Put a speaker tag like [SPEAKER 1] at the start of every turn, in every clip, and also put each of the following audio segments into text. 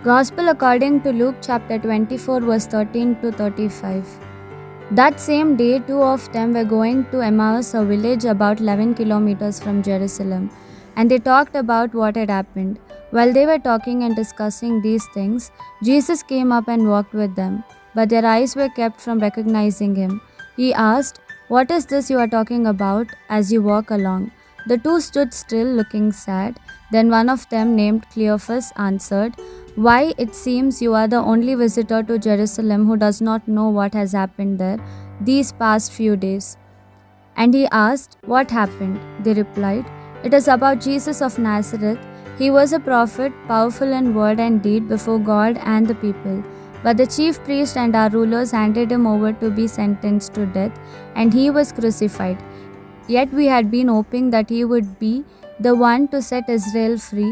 [SPEAKER 1] Gospel according to Luke chapter 24 verse 13 to 35. That same day, two of them were going to Emmaus, a village about 11 kilometers from Jerusalem, and they talked about what had happened. While they were talking and discussing these things, Jesus came up and walked with them, but their eyes were kept from recognizing him. He asked, "What is this you are talking about as you walk along?" The two stood still, looking sad. Then one of them, named Cleophas, answered, "Why, it seems you are the only visitor to Jerusalem who does not know what has happened there these past few days." And he asked, "What happened?" They replied, "It is about Jesus of Nazareth. He was a prophet, powerful in word and deed before God and the people. But the chief priest and our rulers handed him over to be sentenced to death, and he was crucified. Yet we had been hoping that he would be the one to set Israel free,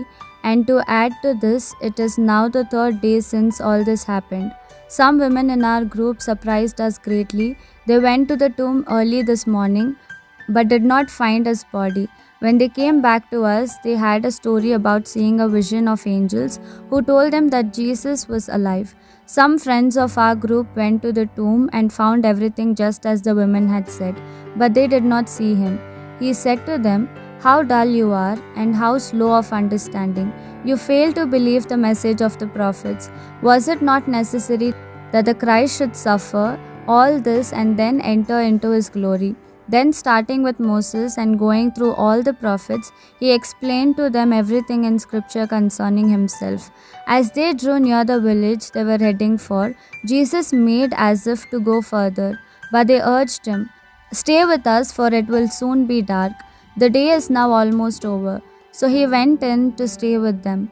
[SPEAKER 1] and to add to this, it is now the third day since all this happened. Some women in our group surprised us greatly. They went to the tomb early this morning, but did not find his body. When they came back to us, they had a story about seeing a vision of angels who told them that Jesus was alive. Some friends of our group went to the tomb and found everything just as the women had said, but they did not see him. He said to them, 'How dull you are, and how slow of understanding. You fail to believe the message of the prophets. Was it not necessary that the Christ should suffer all this and then enter into his glory?' Then, starting with Moses and going through all the prophets, he explained to them everything in scripture concerning himself. As they drew near the village they were heading for, Jesus made as if to go further, but they urged him, 'Stay with us, for it will soon be dark. The day is now almost over.' So he went in to stay with them.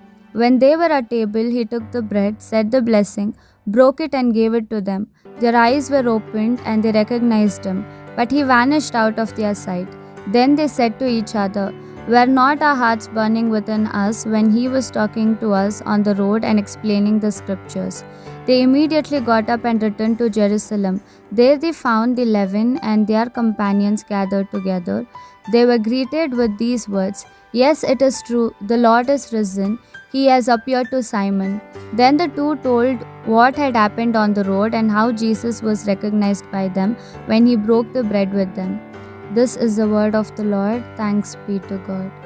[SPEAKER 1] When they were at table, he took the bread, said the blessing, broke it and gave it to them. Their eyes were opened and they recognized him, but he vanished out of their sight. Then they said to each other, 'Were not our hearts burning within us when he was talking to us on the road and explaining the scriptures?' They immediately got up and returned to Jerusalem. There they found the 11 and their companions gathered together. They were greeted with these words, 'Yes, it is true, the Lord is risen. He has appeared to Simon.' Then the two told what had happened on the road and how Jesus was recognized by them when he broke the bread with them. This is the word of the Lord. Thanks be to God.